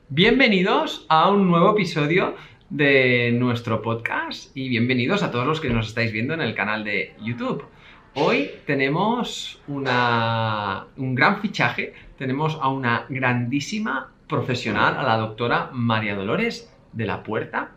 Bienvenidos a un nuevo episodio de nuestro podcast y bienvenidos a todos los que nos estáis viendo en el canal de YouTube. Hoy tenemos un gran fichaje, tenemos a una grandísima profesional, a la doctora María Dolores de la Puerta.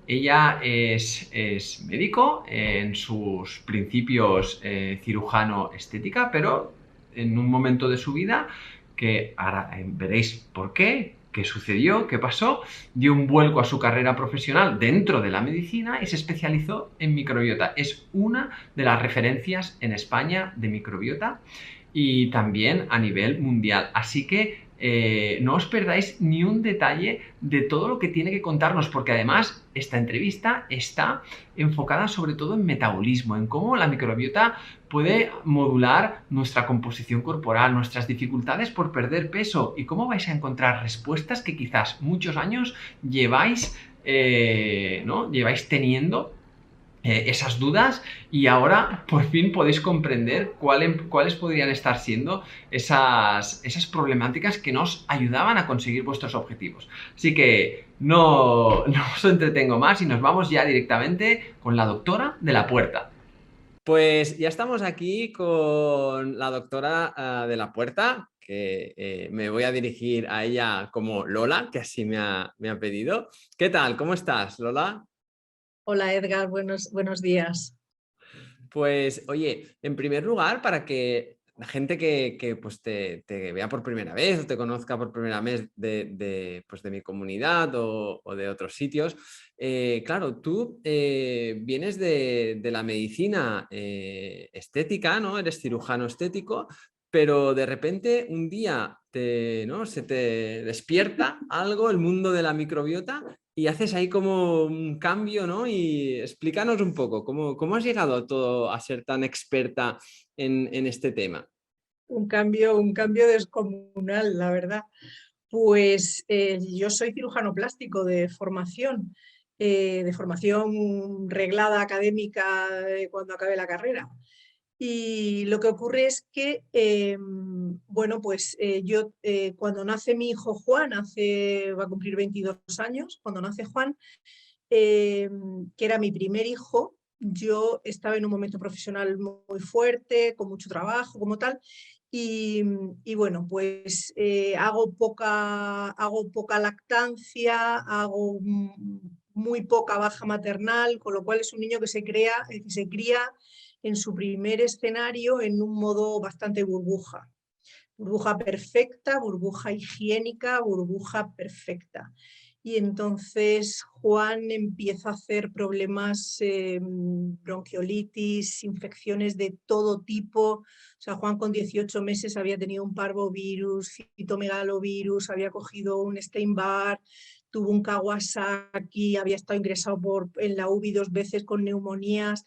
Ella es médico, en sus principios cirujano estética, pero en un momento de su vida que ahora veréis por qué sucedió, qué pasó, dio un vuelco a su carrera profesional dentro de la medicina y se especializó en microbiota. Es una de las referencias en España de microbiota y también a nivel mundial. Así que no os perdáis ni un detalle de todo lo que tiene que contarnos, porque además esta entrevista está enfocada sobre todo en metabolismo, en cómo la microbiota puede modular nuestra composición corporal, nuestras dificultades por perder peso y cómo vais a encontrar respuestas que quizás muchos años lleváis teniendo esas dudas y ahora por fin podéis comprender cuáles podrían estar siendo esas problemáticas que nos ayudaban a conseguir vuestros objetivos. Así que no os entretengo más y nos vamos ya directamente con la doctora de la Puerta. Pues ya estamos aquí con la doctora de la Puerta, que me voy a dirigir a ella como Lola, que así me ha pedido. ¿Qué tal? ¿Cómo estás, Lola? Hola Edgar, buenos días. Pues oye, en primer lugar, para que la gente que, pues te vea por primera vez o te conozca por primera vez pues de mi comunidad o de otros sitios, claro, tú vienes de la medicina estética, ¿no? Eres cirujano estético, pero de repente un día ¿no? se te despierta algo, el mundo de la microbiota, y haces ahí como un cambio, ¿no? Y explícanos un poco, ¿cómo has llegado a todo a ser tan experta en este tema? Un cambio descomunal, la verdad. Pues yo soy cirujano plástico de formación reglada académica cuando acabé la carrera. Y lo que ocurre es que, bueno, pues yo cuando nace mi hijo Juan, va a cumplir 22 años, cuando nace Juan, eh, que era mi primer hijo, yo estaba en un momento profesional muy fuerte, con mucho trabajo, como tal, y, y bueno, pues hago poca lactancia, hago muy poca baja maternal, con lo cual es un niño que se cría en su primer escenario en un modo bastante burbuja. Burbuja perfecta, burbuja higiénica, burbuja perfecta. Y entonces Juan empieza a hacer problemas, bronquiolitis, infecciones de todo tipo. O sea, Juan con 18 meses había tenido un parvovirus, citomegalovirus, había cogido un Steinbar, tuvo un Kawasaki, había estado ingresado en la UBI 2 veces con neumonías.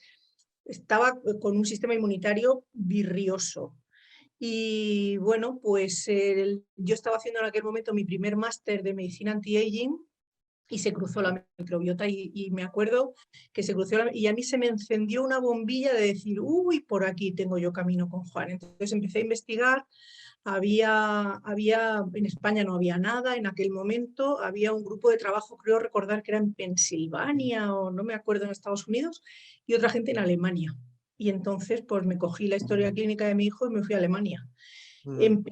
Estaba con un sistema inmunitario virrioso. Y bueno, pues yo estaba haciendo en aquel momento mi primer máster de medicina anti-aging y se cruzó la microbiota y me acuerdo que se cruzó y a mí se me encendió una bombilla de decir, uy, por aquí tengo yo camino con Juan. Entonces empecé a investigar, en España no había nada en aquel momento, había un grupo de trabajo, creo recordar que era en Pensilvania o no me acuerdo, en Estados Unidos, y otra gente en Alemania. Y entonces pues me cogí la historia clínica de mi hijo y me fui a Alemania. Mm.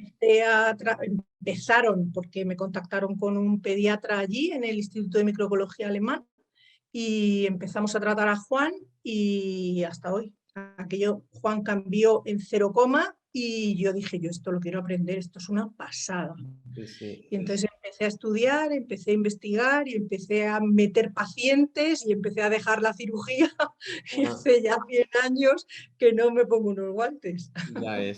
Empezaron porque me contactaron con un pediatra allí en el Instituto de Microbiología Alemán y empezamos a tratar a Juan y hasta hoy. Aquello, Juan cambió en 0, y yo dije, yo esto lo quiero aprender, esto es una pasada. Sí, sí. Y entonces empecé a estudiar, empecé a investigar y empecé a meter pacientes y empecé a dejar la cirugía y Ah, hace ya 100 años que no me pongo unos guantes. ya es.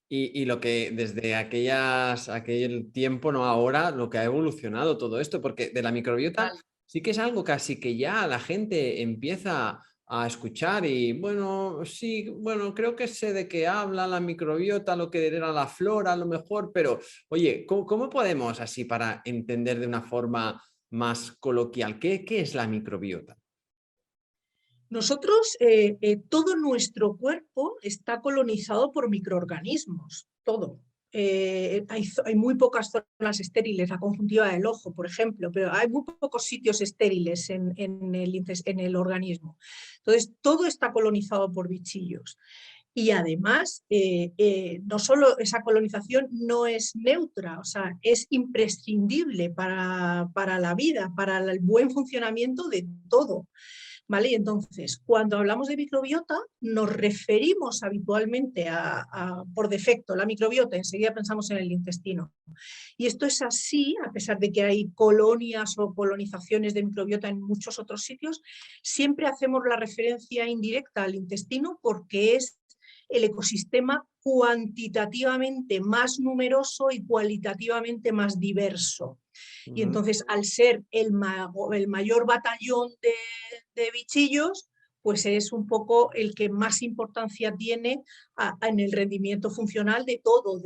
Y lo que desde aquel tiempo, no ahora, lo que ha evolucionado todo esto, porque de la microbiota Total. sí que es algo casi que ya la gente empieza a escuchar y bueno, sí, bueno, creo que sé de qué habla la microbiota, lo que era la flora a lo mejor, pero oye, ¿cómo podemos así para entender de una forma más coloquial qué es la microbiota? Nosotros, todo nuestro cuerpo está colonizado por microorganismos, todo. hay muy pocas zonas estériles, la conjuntiva del ojo, por ejemplo, pero hay muy pocos sitios estériles en el organismo. Entonces, todo está colonizado por bichillos. Y además, no solo esa colonización no es neutra, o sea, es imprescindible para la vida, para el buen funcionamiento de todo. ¿Vale? Y entonces, cuando hablamos de microbiota, nos referimos habitualmente por defecto, la microbiota, enseguida pensamos en el intestino. Y esto es así, a pesar de que hay colonias o colonizaciones de microbiota en muchos otros sitios, siempre hacemos la referencia indirecta al intestino porque es el ecosistema cuantitativamente más numeroso y cualitativamente más diverso. Y entonces, al ser el mayor batallón de bichillos, pues es un poco el que más importancia tiene en el rendimiento funcional de todo.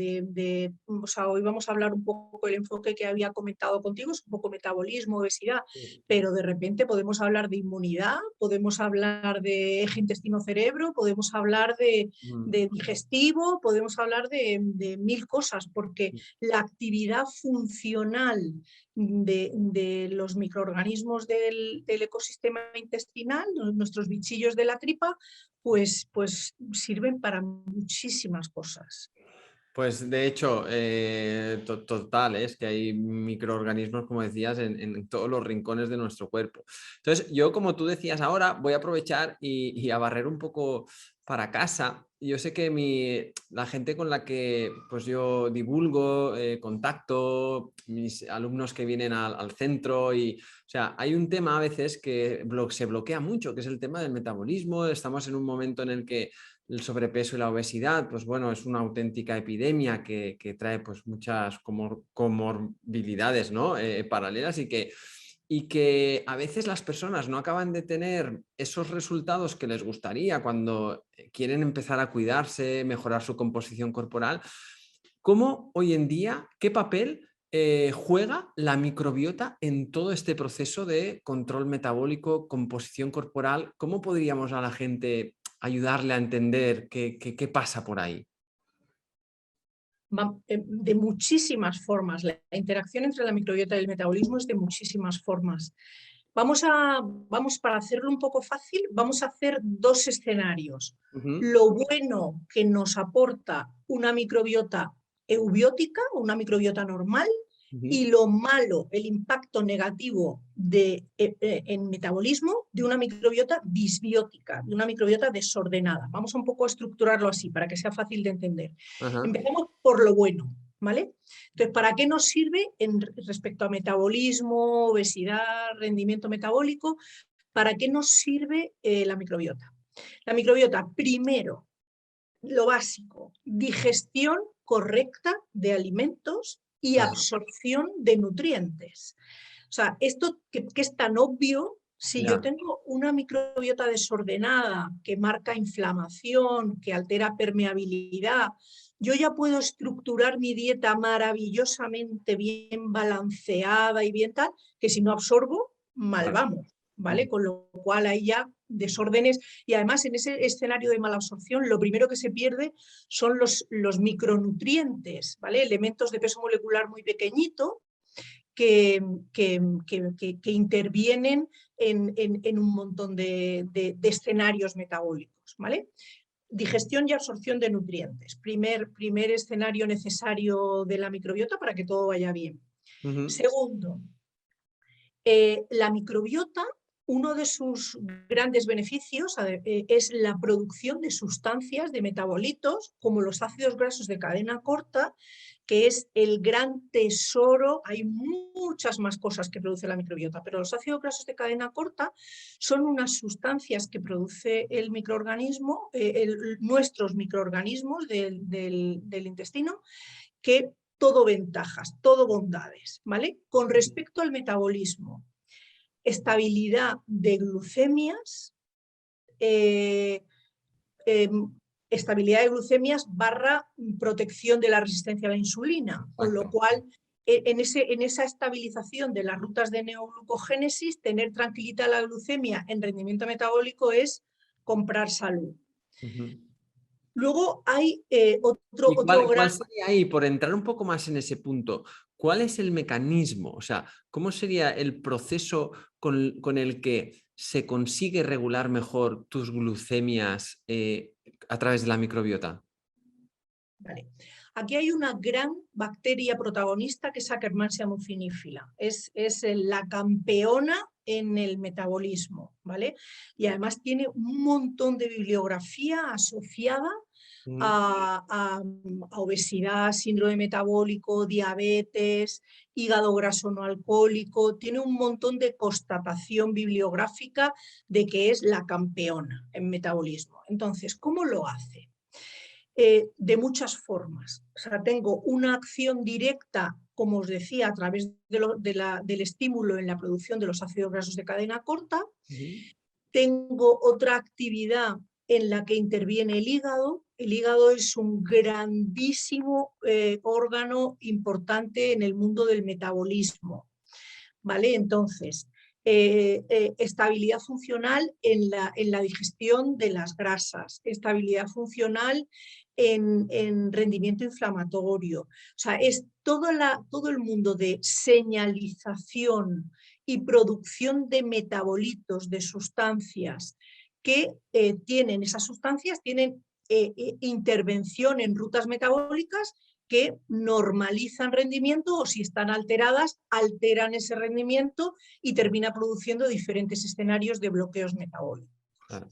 O sea, hoy vamos a hablar un poco del enfoque que había comentado contigo, es un poco metabolismo, obesidad, pero de repente podemos hablar de inmunidad, podemos hablar de eje intestino-cerebro, podemos hablar de digestivo, podemos hablar de mil cosas, porque la actividad funcional de los microorganismos del ecosistema intestinal, nuestros bichillos de la tripa, pues sirven para muchísimas cosas. Pues de hecho, total, es que hay microorganismos, como decías, en todos los rincones de nuestro cuerpo. Entonces, yo, como tú decías ahora, voy a aprovechar y a barrer un poco para casa. Yo sé que la gente con la que pues yo divulgo, contacto, mis alumnos que vienen al centro, o sea, hay un tema a veces que se bloquea mucho, que es el tema del metabolismo. Estamos en un momento en el que el sobrepeso y la obesidad, pues bueno, es una auténtica epidemia que trae pues muchas comorbilidades, ¿no? Paralelas y que a veces las personas no acaban de tener esos resultados que les gustaría cuando quieren empezar a cuidarse, mejorar su composición corporal. ¿Cómo hoy en día, qué papel juega la microbiota en todo este proceso de control metabólico, composición corporal? ¿Cómo podríamos a la gente ayudarle a entender qué pasa por ahí? De muchísimas formas. La interacción entre la microbiota y el metabolismo es de muchísimas formas. Vamos, para hacerlo un poco fácil, vamos a hacer dos escenarios. Lo bueno que nos aporta una microbiota eubiótica, una microbiota normal, y lo malo, el impacto negativo en metabolismo de una microbiota disbiótica, de una microbiota desordenada. Vamos un poco a estructurarlo así para que sea fácil de entender. Empezamos por lo bueno, ¿vale? Entonces, ¿para qué nos sirve respecto a metabolismo, obesidad, rendimiento metabólico? ¿Para qué nos sirve la microbiota? La microbiota, primero, lo básico, digestión correcta de alimentos y absorción de nutrientes. O sea, esto que es tan obvio, si yo tengo una microbiota desordenada que marca inflamación, que altera permeabilidad, yo ya puedo estructurar mi dieta maravillosamente bien balanceada y bien tal, que si no absorbo, mal vamos, ¿vale? Con lo cual ahí ya desórdenes, y además en ese escenario de mala absorción lo primero que se pierde son los micronutrientes, ¿vale? Elementos de peso molecular muy pequeñito que intervienen en un montón de escenarios metabólicos, ¿vale? Digestión y absorción de nutrientes, primer escenario necesario de la microbiota para que todo vaya bien. Segundo, la microbiota, uno de sus grandes beneficios es la producción de sustancias, de metabolitos, como los ácidos grasos de cadena corta, que es el gran tesoro. Hay muchas más cosas que produce la microbiota, pero los ácidos grasos de cadena corta son unas sustancias que produce el microorganismo, nuestros microorganismos del intestino, que todo ventajas, todo bondades, ¿vale? Con respecto al metabolismo, estabilidad de glucemias, estabilidad de glucemias / protección de la resistencia a la insulina, con lo cual en esa estabilización de las rutas de neoglucogénesis, tener tranquilita la glucemia en rendimiento metabólico es comprar salud. Luego hay ¿Y otro cuál gran... sería ahí, por entrar un poco más en ese punto, cuál es el mecanismo? O sea, ¿cómo sería el proceso con el que se consigue regular mejor tus glucemias a través de la microbiota? Vale. Aquí hay una gran bacteria protagonista que es Akkermansia mucinifila. Es la campeona en el metabolismo, ¿vale? Y además tiene un montón de bibliografía asociada a obesidad, síndrome metabólico, diabetes, hígado graso no alcohólico. Tiene un montón de constatación bibliográfica de que es la campeona en metabolismo. Entonces, ¿cómo lo hace? De muchas formas. O sea, tengo una acción directa, como os decía, a través del estímulo en la producción de los ácidos grasos de cadena corta. Tengo otra actividad en la que interviene el hígado. El hígado es un grandísimo órgano importante en el mundo del metabolismo. ¿Vale? Entonces, estabilidad funcional en la digestión de las grasas, estabilidad funcional en rendimiento inflamatorio. O sea, es todo el mundo de señalización y producción de metabolitos, de sustancias que tienen, esas sustancias tienen intervención en rutas metabólicas que normalizan rendimiento o si están alteradas, alteran ese rendimiento y termina produciendo diferentes escenarios de bloqueos metabólicos. Claro.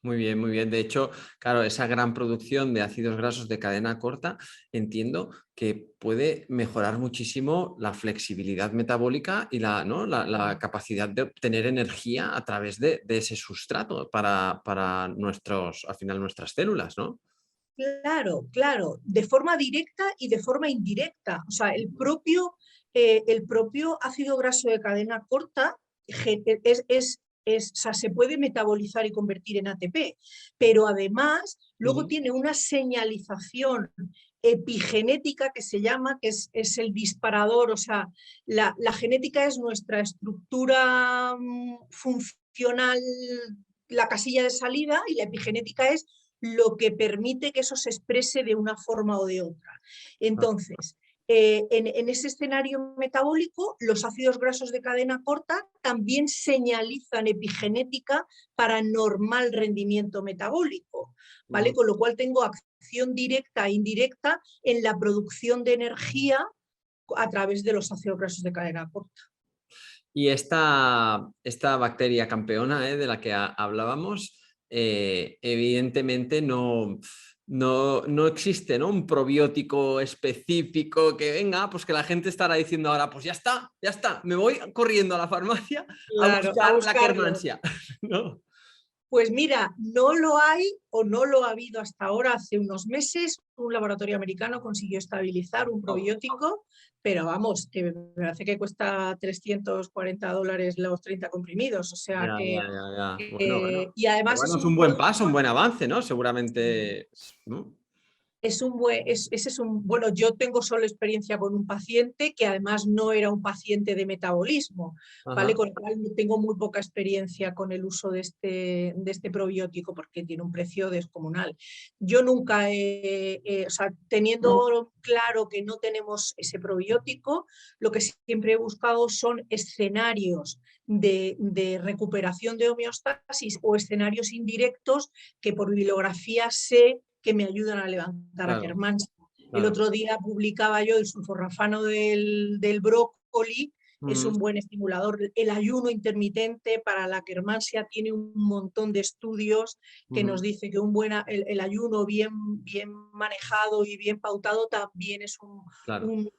Muy bien, muy bien. De hecho, claro, esa gran producción de ácidos grasos de cadena corta, entiendo que puede mejorar muchísimo la flexibilidad metabólica y la capacidad de obtener energía a través de ese sustrato para al final, nuestras células, ¿no? Claro, claro, de forma directa y de forma indirecta. O sea, el propio ácido graso de cadena corta o sea, se puede metabolizar y convertir en ATP, pero además luego tiene una señalización epigenética que se llama, que es el disparador. O sea, la genética es nuestra estructura funcional, la casilla de salida, y la epigenética es lo que permite que eso se exprese de una forma o de otra. Entonces, en ese escenario metabólico, los ácidos grasos de cadena corta también señalizan epigenética para normal rendimiento metabólico, ¿vale? Con lo cual tengo acción directa e indirecta en la producción de energía a través de los ácidos grasos de cadena corta. Y esta bacteria campeona, de la que hablábamos, evidentemente no existe, ¿no?, un probiótico específico que venga, pues que la gente estará diciendo ahora, pues ya está, me voy corriendo a la farmacia a Claro, a buscar la buscarlo. Akkermansia, ¿no? Pues mira, no lo hay o no lo ha habido hasta ahora. Hace unos meses un laboratorio americano consiguió estabilizar un probiótico, pero vamos, que me parece que cuesta $340 los 30 comprimidos. O sea Ya, que... ya, ya, ya. Bueno. y Pero además bueno, es es un un buen buen... paso, un buen avance, ¿no? Seguramente, ¿no? Ese es un, bueno, yo tengo solo experiencia con un paciente que además no era un paciente de metabolismo, ¿vale? Ajá. Con lo cual tengo muy poca experiencia con el uso de este probiótico porque tiene un precio descomunal. Yo nunca o sea, teniendo claro que no tenemos ese probiótico, lo que siempre he buscado son escenarios de recuperación de homeostasis o escenarios indirectos que por bibliografía sé que me ayudan a levantar a Claro, Akkermansia. El claro. otro día publicaba yo el sulforafano del brócoli, es un buen estimulador. El ayuno intermitente para la Akkermansia tiene un montón de estudios que nos dice que el ayuno bien manejado y bien pautado también es Claro. un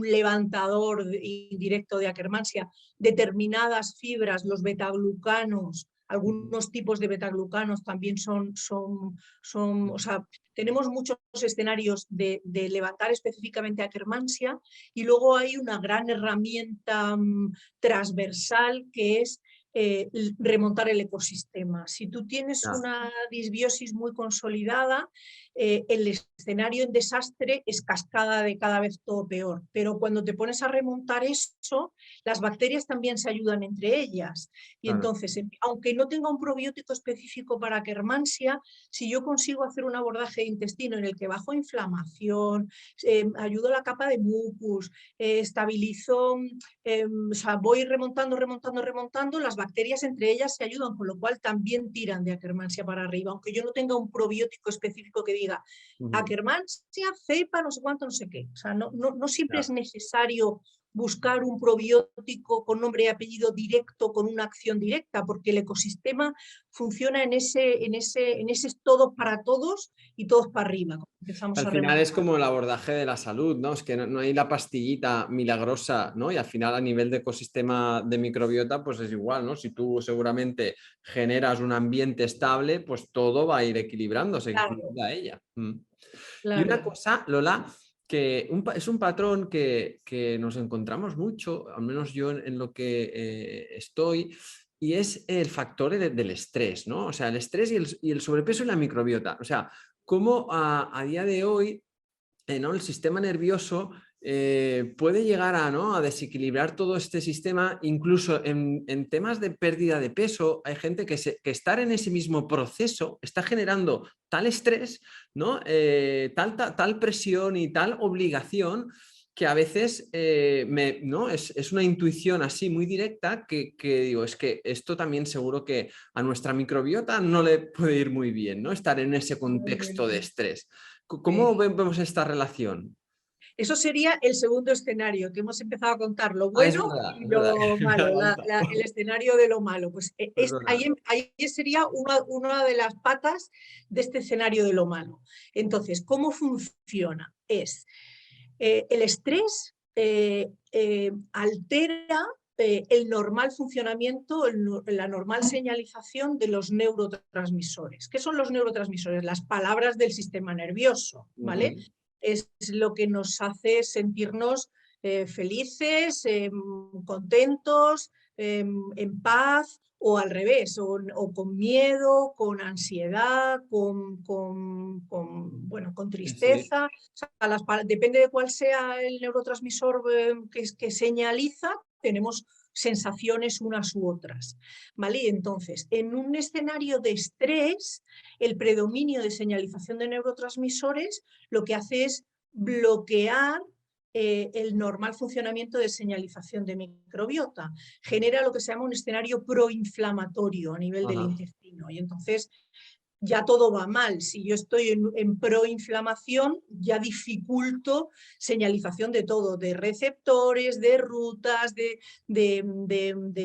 levantador indirecto de Akkermansia. Determinadas fibras, los betaglucanos, algunos tipos de betaglucanos también o sea, tenemos muchos escenarios de levantar específicamente a Akkermansia, y luego hay una gran herramienta transversal que es remontar el ecosistema. Si tú tienes Ya, una disbiosis muy consolidada, el escenario en desastre es cascada de cada vez todo peor. Pero cuando te pones a remontar eso, las bacterias también se ayudan entre ellas. Y claro. entonces, aunque no tenga un probiótico específico para Akkermansia, si yo consigo hacer un abordaje de intestino en el que bajo inflamación, ayudo la capa de mucus, estabilizo, o sea, voy remontando, las bacterias entre ellas se ayudan, con lo cual también tiran de Akkermansia para arriba, aunque yo no tenga un probiótico específico que diga Ujú. Akkermansia, cepa, no sé cuánto, no sé qué. O sea, no siempre es Ya. necesario buscar un probiótico con nombre y apellido directo, con una acción directa, porque el ecosistema funciona en ese todos para todos y todos para arriba. Empezamos Al a final es remontar. como el abordaje de la salud, ¿no? Es que no hay la pastillita milagrosa, ¿no? Y al final a nivel de ecosistema de microbiota, pues es igual, ¿no? Si tú seguramente generas un ambiente estable, pues todo va a ir equilibrándose, Claro, incluida ella. Y una claro. cosa, Lola, que es un patrón que nos encontramos mucho, al menos yo en lo que estoy, y es el factor del estrés, ¿no? O sea, el estrés y el sobrepeso y la microbiota. O sea, cómo a día de hoy, ¿no? El sistema nervioso puede llegar a, ¿no? a desequilibrar todo este sistema, incluso en temas de pérdida de peso. Hay gente que estar en ese mismo proceso está generando tal estrés, ¿no? Tal presión y tal obligación que a veces ¿no? es una intuición así muy directa que digo, es que esto también seguro que a nuestra microbiota no le puede ir muy bien, ¿no? Estar en ese contexto de estrés. ¿Cómo Sí. vemos esta relación? Eso sería el segundo escenario, que hemos empezado a contar lo Ah, bueno y es verdad, lo me malo, adelanto. el escenario de lo malo. Pues Es verdad. ahí sería una de las patas de este escenario de lo malo. Entonces, ¿cómo funciona? El estrés altera el normal funcionamiento, la normal señalización de los neurotransmisores. ¿Qué son los neurotransmisores? Las palabras del sistema nervioso, ¿vale? Ujú. Es lo que nos hace sentirnos felices, contentos, en paz, o al revés, o con miedo, con ansiedad, bueno, con Sí, sí. tristeza. O sea, depende de cuál sea el neurotransmisor que señaliza, tenemos sensaciones unas u otras. ¿Vale? Y entonces, en un escenario de estrés, el predominio de señalización de neurotransmisores lo que hace es bloquear el normal funcionamiento de señalización de microbiota. Genera lo que se llama un escenario proinflamatorio a nivel del Ajá. intestino. Y entonces ya todo va mal. Si yo estoy en proinflamación, ya dificulto señalización de todo, de receptores, de rutas, de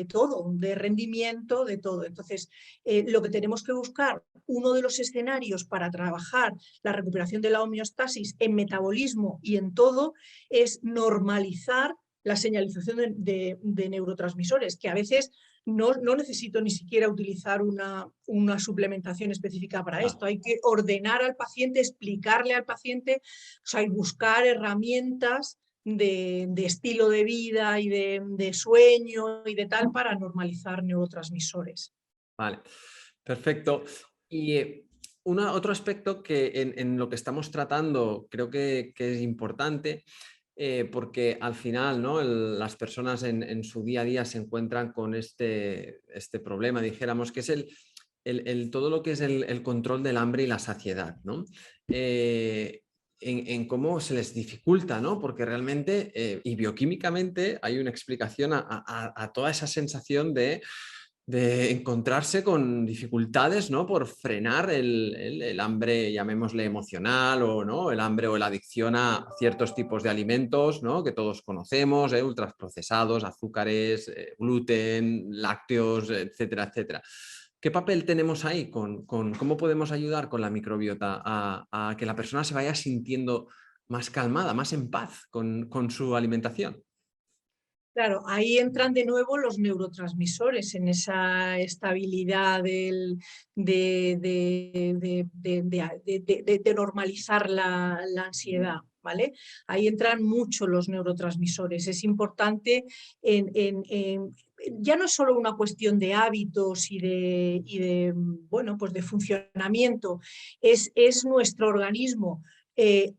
todo, de rendimiento, de todo. Entonces, lo que tenemos que buscar, uno de los escenarios para trabajar la recuperación de la homeostasis en metabolismo y en todo, es normalizar la señalización de neurotransmisores, que a veces no necesito ni siquiera utilizar una suplementación específica para Ya. esto. Hay que ordenar al paciente, explicarle al paciente, o sea, y buscar herramientas de estilo de vida y de sueño y de tal para normalizar neurotransmisores. Vale, perfecto. Y otro aspecto que en lo que estamos tratando creo que es importante, porque al final, ¿no? Las personas en su día a día se encuentran con este problema, dijéramos, que es todo lo que es el control del hambre y la saciedad, ¿no? En cómo se les dificulta, ¿no? Porque realmente, y bioquímicamente, hay una explicación a toda esa sensación de encontrarse con dificultades, ¿no? Por frenar el hambre, llamémosle emocional, o ¿no? El hambre o la adicción a ciertos tipos de alimentos, ¿no? Que todos conocemos, ultraprocesados, azúcares, gluten, lácteos, etcétera, etcétera. ¿Qué papel tenemos ahí cómo podemos ayudar con la microbiota a que la persona se vaya sintiendo más calmada, más en paz con su alimentación? Claro, ahí entran de nuevo los neurotransmisores en esa estabilidad de normalizar la ansiedad. ¿Vale? Ahí entran mucho los neurotransmisores. Es importante ya no es solo una cuestión de hábitos bueno, pues de funcionamiento, es nuestro organismo.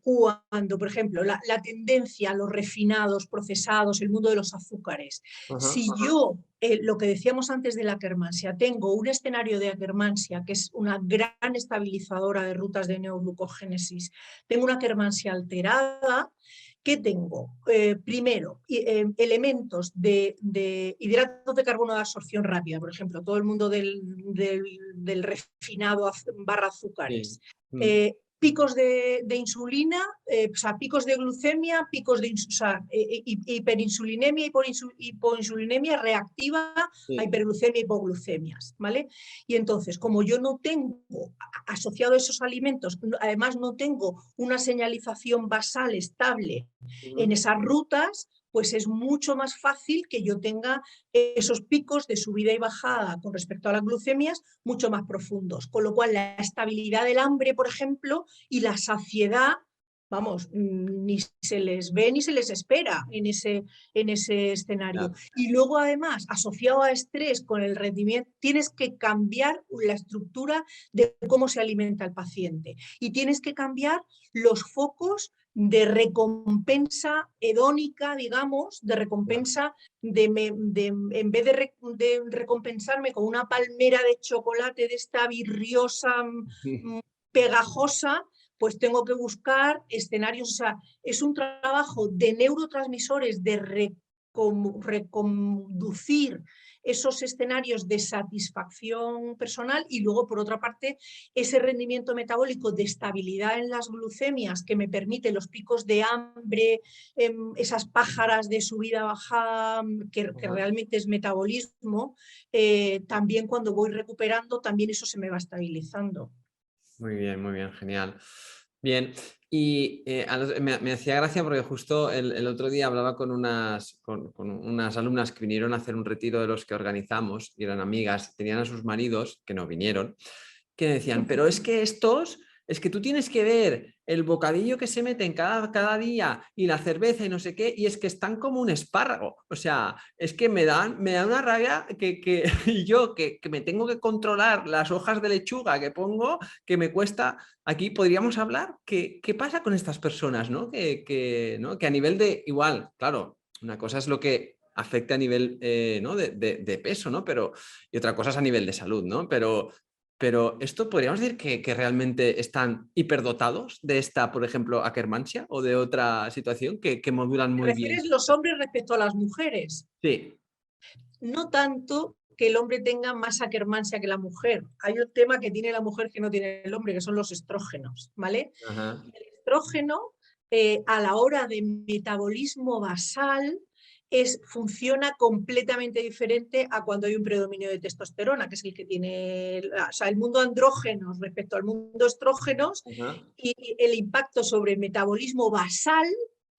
Cuando, por ejemplo, la tendencia a los refinados, procesados, el mundo de los azúcares. Ajá. Si yo, lo que decíamos antes de la Akkermansia, tengo un escenario de Akkermansia, que es una gran estabilizadora de rutas de neoglucogénesis, tengo una Akkermansia alterada. ¿Qué tengo? Primero, elementos de hidratos de carbono de absorción rápida, por ejemplo, todo el mundo del refinado barra azúcares. Sí. Mm. Picos de insulina, o sea, picos de glucemia, picos de o sea, hiperinsulinemia, hipoinsulinemia reactiva a Sí. hiperglucemia y hipoglucemias, ¿vale? Y entonces, como yo no tengo asociado a esos alimentos, además no tengo una señalización basal estable en Ujú. esas rutas, pues es mucho más fácil que yo tenga esos picos de subida y bajada con respecto a las glucemias mucho más profundos. Con lo cual, la estabilidad del hambre, por ejemplo, y la saciedad, vamos, ni se les ve ni se les espera en ese escenario. Ya. Y luego, además, asociado a estrés con el rendimiento, tienes que cambiar la estructura de cómo se alimenta el paciente. Y tienes que cambiar los focos de recompensa hedónica, digamos, de recompensa, en vez de recompensarme con una palmera de chocolate de esta virriosa, pegajosa, pues tengo que buscar escenarios. O sea, es un trabajo de neurotransmisores, de reconducir esos escenarios de satisfacción personal y luego, por otra parte, ese rendimiento metabólico de estabilidad en las glucemias que me permite los picos de hambre, esas pájaras de subida-bajada, que realmente es metabolismo, también cuando voy recuperando, también eso se me va estabilizando. Muy bien, genial. Bien, y me hacía gracia porque justo el otro día hablaba con unas alumnas que vinieron a hacer un retiro de los que organizamos y eran amigas, tenían a sus maridos que no vinieron, que decían, pero es que tú tienes que ver el bocadillo que se meten cada día y la cerveza y no sé qué, y es que están como un espárrago. O sea, es que me da una rabia y yo que me tengo que controlar las hojas de lechuga que pongo, que me cuesta. Aquí podríamos hablar qué pasa con estas personas, ¿no? ¿no? Que a nivel de, igual, claro, una cosa es lo que afecta a nivel ¿no? de peso, ¿no? Y otra cosa es a nivel de salud, ¿no? Pero esto podríamos decir que realmente están hiperdotados de esta, por ejemplo, Akkermansia o de otra situación que modulan ¿Te muy bien. refieres los hombres respecto a las mujeres? Sí. No tanto que el hombre tenga más Akkermansia que la mujer. Hay un tema que tiene la mujer que no tiene el hombre, que son los estrógenos, ¿vale? Ajá. El estrógeno, a la hora de metabolismo basal, funciona completamente diferente a cuando hay un predominio de testosterona, que es el que tiene, o sea, el mundo andrógenos respecto al mundo estrógenos, Ajá. y el impacto sobre el metabolismo basal,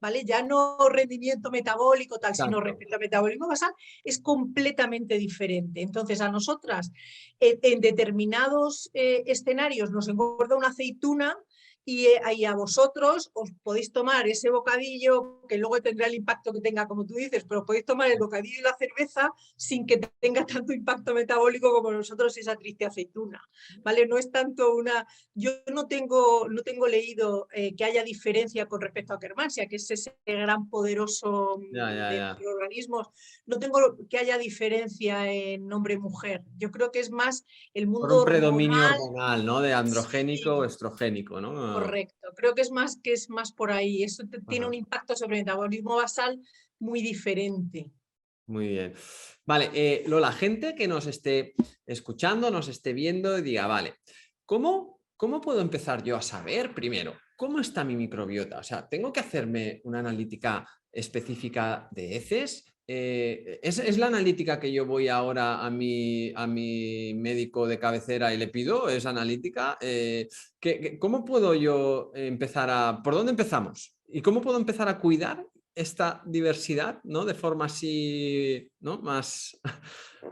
¿vale? Ya no rendimiento metabólico tal, sino Exacto. respecto al metabolismo basal, es completamente diferente. Entonces, a nosotras, en determinados escenarios, nos engorda una aceituna y a vosotros os podéis tomar ese bocadillo, que luego tendrá el impacto que tenga, como tú dices, pero podéis tomar el bocadillo y la cerveza sin que tenga tanto impacto metabólico como nosotros esa triste aceituna, ¿vale? No es tanto una... Yo no tengo leído que haya diferencia con respecto a Akkermansia, que es ese gran poderoso Ya, ya, de ya. microorganismos. No tengo que haya diferencia en hombre-mujer. Yo creo que es más el Por mundo un predominio hormonal. hormonal, ¿no? De androgénico o Sí, estrogénico, ¿no? correcto. Creo que es más por ahí. Eso tiene Ajá. un impacto sobre el metabolismo basal muy diferente. Muy bien. Vale, Lola, gente que nos esté escuchando, nos esté viendo y diga, vale, ¿cómo puedo empezar yo a saber primero cómo está mi microbiota? O sea, ¿tengo que hacerme una analítica específica de heces? ¿Es la analítica que yo voy ahora a mi médico de cabecera y le pido? ¿Es analítica? ¿Cómo puedo yo empezar ¿Por dónde empezamos? ¿Y cómo puedo empezar a cuidar esta diversidad, ¿no? De forma así, ¿no? Más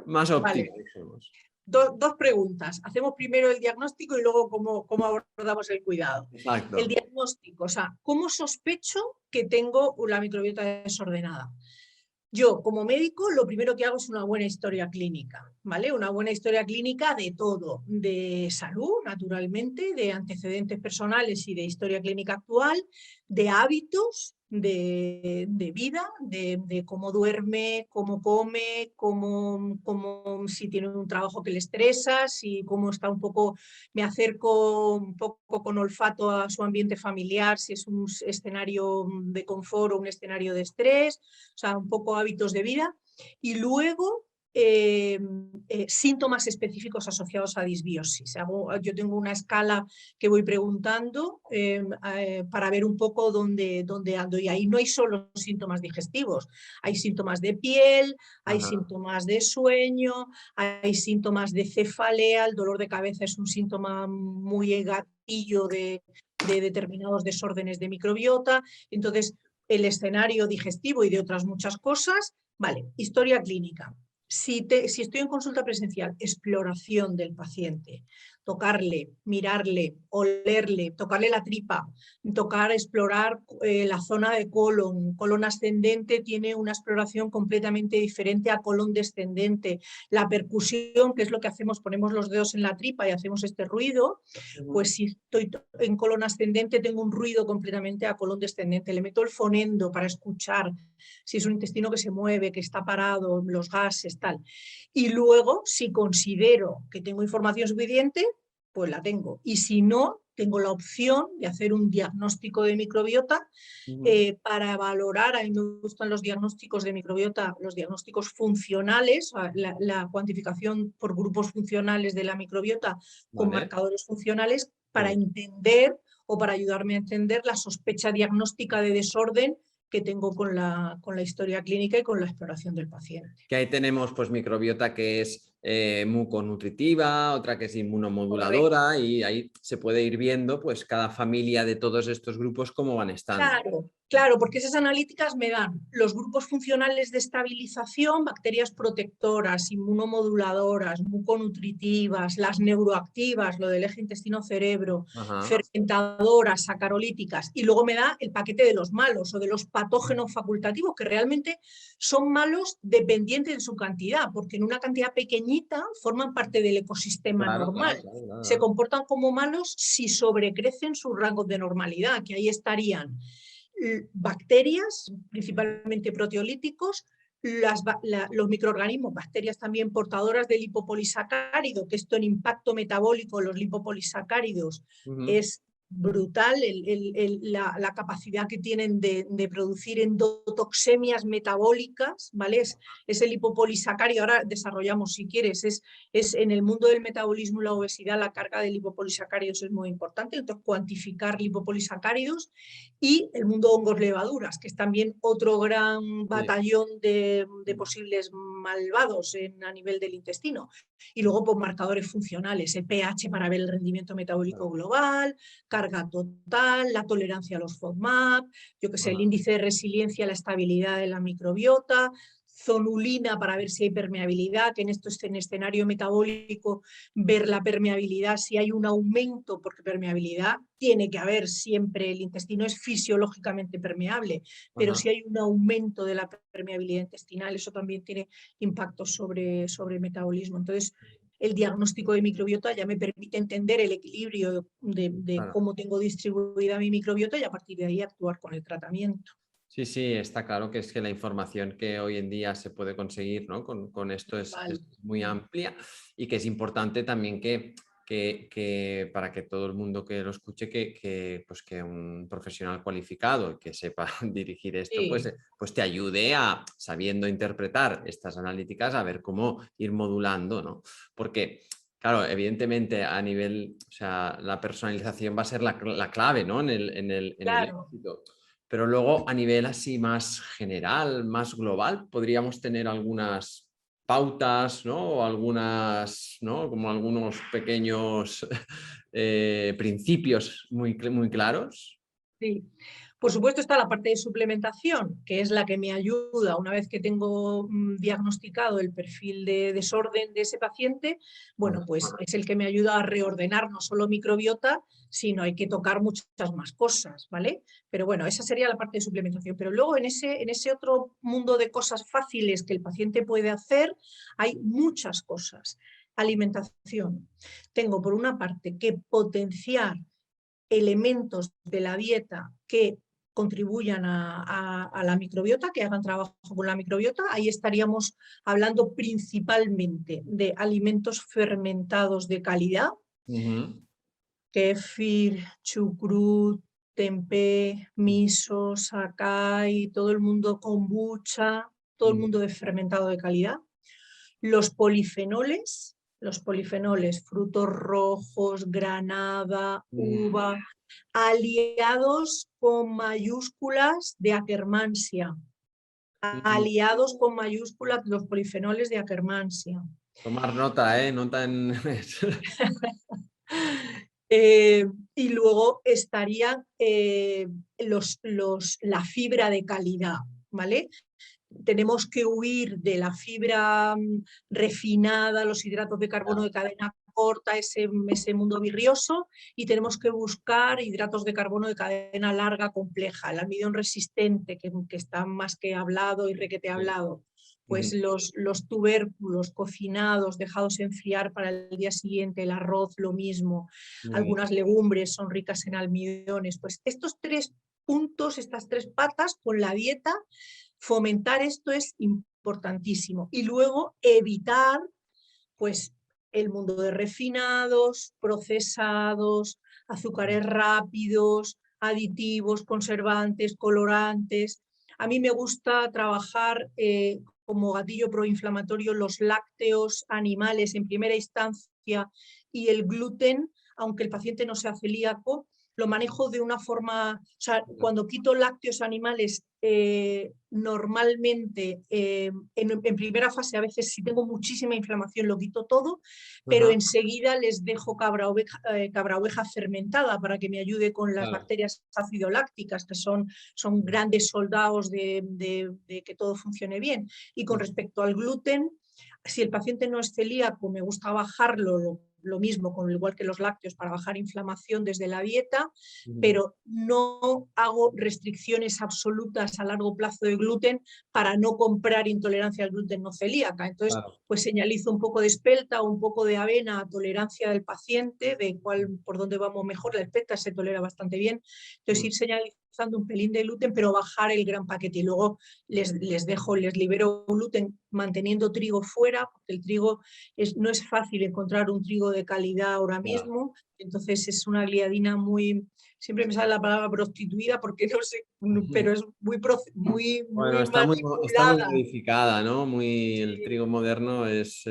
Vale. óptima, digamos. Dos preguntas. Hacemos primero el diagnóstico y luego cómo abordamos el cuidado. El Exacto. diagnóstico, o sea, ¿cómo sospecho que tengo la microbiota desordenada? Yo, como médico, lo primero que hago es una buena historia clínica, ¿vale? Una buena historia clínica de todo, de salud, naturalmente, de antecedentes personales y de historia clínica actual, de hábitos, de vida, de cómo duerme, cómo come, si tiene un trabajo que le estresa, si cómo está un poco, me acerco un poco con olfato a su ambiente familiar, si es un escenario de confort o un escenario de estrés, o sea, un poco hábitos de vida, y luego síntomas específicos asociados a disbiosis. Yo tengo una escala que voy preguntando para ver un poco dónde ando, y ahí no hay solo síntomas digestivos, hay síntomas de piel, hay Ajá. síntomas de sueño, hay síntomas de cefalea, el dolor de cabeza es un síntoma muy gatillo de determinados desórdenes de microbiota. Entonces, el escenario digestivo y de otras muchas cosas. Vale, historia clínica. Si estoy en consulta presencial, exploración del paciente, tocarle, mirarle, olerle, tocarle la tripa, explorar la zona de colon. Colon ascendente tiene una exploración completamente diferente a colon descendente. La percusión, que es lo que hacemos, ponemos los dedos en la tripa y hacemos este ruido, pues si estoy en colon ascendente tengo un ruido completamente a colon descendente. Le meto el fonendo para escuchar si es un intestino que se mueve, que está parado, los gases, tal. Y luego, si considero que tengo información suficiente, pues la tengo. Y si no, tengo la opción de hacer un diagnóstico de microbiota para valorar. A mí me gustan los diagnósticos de microbiota, los diagnósticos funcionales, la cuantificación por grupos funcionales de la microbiota con Vale. marcadores funcionales para Sí. entender o para ayudarme a entender la sospecha diagnóstica de desorden que tengo con la historia clínica y con la exploración del paciente. Que ahí tenemos pues microbiota que es muconutritiva, otra que es Correcto. inmunomoduladora, y ahí se puede ir viendo pues cada familia de todos estos grupos cómo van estando. Claro, claro, porque esas analíticas me dan los grupos funcionales de estabilización, bacterias protectoras, inmunomoduladoras, muconutritivas, las neuroactivas, lo del eje intestino-cerebro, Ajá. fermentadoras, sacarolíticas, y luego me da el paquete de los malos o de los patógenos facultativos, que realmente son malos dependientes de su cantidad, porque en una cantidad pequeñita forman parte del ecosistema Claro, claro, normal. claro, claro, Se claro. comportan como malos si sobrecrecen sus rangos de normalidad, que ahí estarían bacterias, principalmente proteolíticos, los microorganismos, bacterias también portadoras de lipopolisacárido, que esto en impacto metabólico, los lipopolisacáridos, Ujú. es brutal la capacidad que tienen de producir endotoxemias metabólicas, ¿vale? Es el lipopolisacárido, ahora desarrollamos si quieres, es en el mundo del metabolismo y la obesidad la carga de lipopolisacáridos es muy importante, entonces cuantificar lipopolisacáridos, y el mundo hongos levaduras, que es también otro gran Sí. batallón de posibles malvados a nivel del intestino. Y luego por marcadores funcionales, el pH para ver el rendimiento metabólico global, carga total, la tolerancia a los FODMAP, yo que sé, el Ajá. índice de resiliencia, la estabilidad de la microbiota, zonulina para ver si hay permeabilidad, que en esto es en escenario metabólico, ver la permeabilidad, si hay un aumento, porque permeabilidad tiene que haber siempre, el intestino es fisiológicamente permeable, pero Ajá. si hay un aumento de la permeabilidad intestinal, eso también tiene impacto sobre el metabolismo. Entonces, el diagnóstico de microbiota ya me permite entender el equilibrio de Claro. cómo tengo distribuida mi microbiota y a partir de ahí actuar con el tratamiento. Sí, sí, está claro que es que la información que hoy en día se puede conseguir, ¿no? Con esto es Vale. muy amplia, y que es importante también que para que todo el mundo que lo escuche, pues que un profesional cualificado que sepa dirigir esto, pues, Sí, pues te ayude a, sabiendo interpretar estas analíticas, a ver cómo ir modulando, ¿no? Porque, claro, evidentemente a nivel, o sea, la personalización va a ser la clave, ¿no? En el claro. éxito. Pero luego, a nivel así más general, más global, podríamos tener algunas pautas, ¿no? O algunas, ¿no? Como algunos pequeños principios muy claros. Sí. Por supuesto está la parte de suplementación, que es la que me ayuda una vez que tengo diagnosticado el perfil de desorden de ese paciente, bueno, pues es el que me ayuda a reordenar no solo microbiota, sino hay que tocar muchas más cosas, ¿vale? Pero bueno, esa sería la parte de suplementación. Pero luego en ese otro mundo de cosas fáciles que el paciente puede hacer, hay muchas cosas. Alimentación. Tengo por una parte que potenciar elementos de la dieta que contribuyan a la microbiota, que hagan trabajo con la microbiota. Ahí estaríamos hablando principalmente de alimentos fermentados de calidad, kefir, chucrut, tempeh, miso, sakai, todo el mundo kombucha, todo el mundo de fermentado de calidad. Los polifenoles, frutos rojos, granada, uva, aliados con mayúsculas de Akkermansia. Aliados con mayúsculas los polifenoles de Akkermansia. Tomar nota, ¿eh? Nota en... Y luego estaría la fibra de calidad, ¿vale? Tenemos que huir de la fibra refinada, los hidratos de carbono de cadena corta, ese mundo virrioso, y tenemos que buscar hidratos de carbono de cadena larga, compleja, el almidón resistente, que está más que hablado y requete hablado. Pues los tubérculos cocinados, dejados enfriar para el día siguiente, el arroz, lo mismo. Algunas legumbres son ricas en almidones. Pues estos 3 puntos, estas 3 patas con la dieta, fomentar esto es importantísimo. Y luego evitar pues el mundo de refinados, procesados, azúcares rápidos, aditivos, conservantes, colorantes. A mí me gusta trabajar como gatillo proinflamatorio los lácteos animales en primera instancia y el gluten, aunque el paciente no sea celíaco, lo manejo de una forma, o sea, cuando quito lácteos animales, normalmente en primera fase, a veces si tengo muchísima inflamación lo quito todo, pero enseguida les dejo cabra oveja fermentada para que me ayude con las bacterias ácido-lácticas, que son grandes soldados de que todo funcione bien. Y con respecto al gluten, si el paciente no es celíaco, me gusta bajarlo, lo mismo, igual que los lácteos, para bajar inflamación desde la dieta, pero no hago restricciones absolutas a largo plazo de gluten para no comprar intolerancia al gluten no celíaca. Entonces, pues señalizo un poco de espelta o un poco de avena a tolerancia del paciente, por dónde vamos mejor. La espelta se tolera bastante bien. Entonces, ir señalizando un pelín de gluten, pero bajar el gran paquete. Y luego les libero gluten manteniendo trigo fuera, porque el trigo no es fácil encontrar un trigo de calidad ahora mismo, entonces es una gliadina muy, siempre me sale la palabra prostituida porque no sé, pero es muy Bueno, está muy manipulada. modificada, ¿no? Sí. El trigo moderno es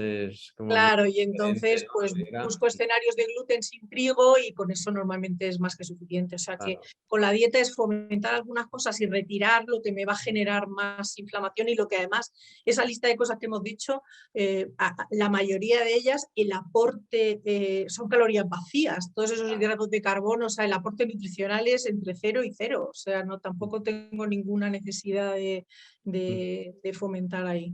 como muy Claro, y diferente, entonces pues ¿no? busco escenarios de gluten sin trigo y con eso normalmente es más que suficiente. O sea que Claro. con la dieta es fomentar algunas cosas y retirar lo que me va a generar más inflamación y lo que además, esa lista de cosas que hemos dicho, la mayoría de ellas, el aporte son calorías vacías, todos esos hidratos de carbono, o sea, el aporte nutricional es entre 0 y 0, o sea, no tampoco tengo ninguna necesidad de fomentar ahí.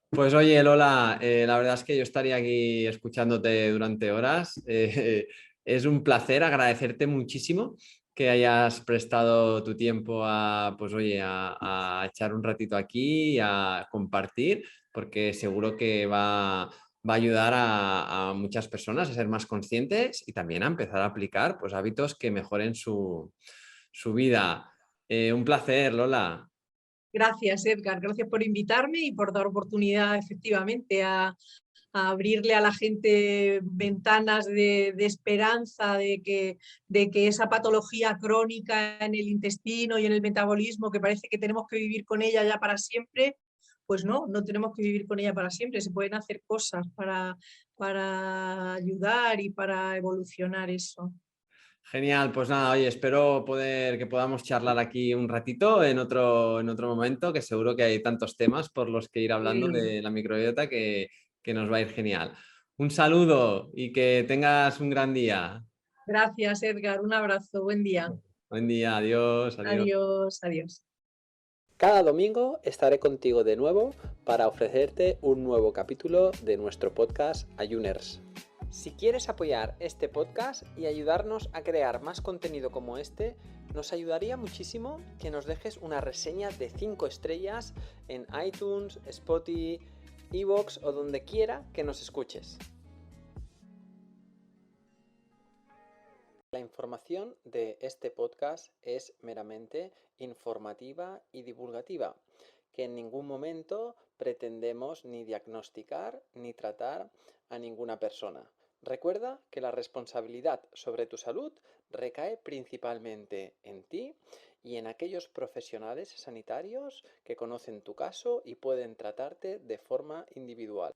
Pues oye, Lola, la verdad es que yo estaría aquí escuchándote durante horas. Es un placer agradecerte muchísimo que hayas prestado tu tiempo a, pues oye, a echar un ratito aquí y a compartir, porque seguro que va a ayudar a muchas personas a ser más conscientes y también a empezar a aplicar pues, hábitos que mejoren su vida. Un placer, Lola. Gracias, Edgar. Gracias por invitarme y por dar oportunidad efectivamente a abrirle a la gente ventanas de esperanza, de que esa patología crónica en el intestino y en el metabolismo, que parece que tenemos que vivir con ella ya para siempre, pues no tenemos que vivir con ella para siempre. Se pueden hacer cosas para ayudar y para evolucionar eso. Genial, pues nada, oye, espero que podamos charlar aquí un ratito en otro momento, que seguro que hay tantos temas por los que ir hablando Sí. de la microbiota que nos va a ir genial. Un saludo y que tengas un gran día. Gracias, Edgar. Un abrazo. Buen día. Buen día, adiós, adiós. Adiós, adiós. Cada domingo estaré contigo de nuevo para ofrecerte un nuevo capítulo de nuestro podcast Ayuners. Si quieres apoyar este podcast y ayudarnos a crear más contenido como este, nos ayudaría muchísimo que nos dejes una reseña de 5 estrellas en iTunes, Spotify, iVoox o donde quiera que nos escuches. La información de este podcast es meramente informativa y divulgativa, que en ningún momento pretendemos ni diagnosticar ni tratar a ninguna persona. Recuerda que la responsabilidad sobre tu salud recae principalmente en ti y en aquellos profesionales sanitarios que conocen tu caso y pueden tratarte de forma individual.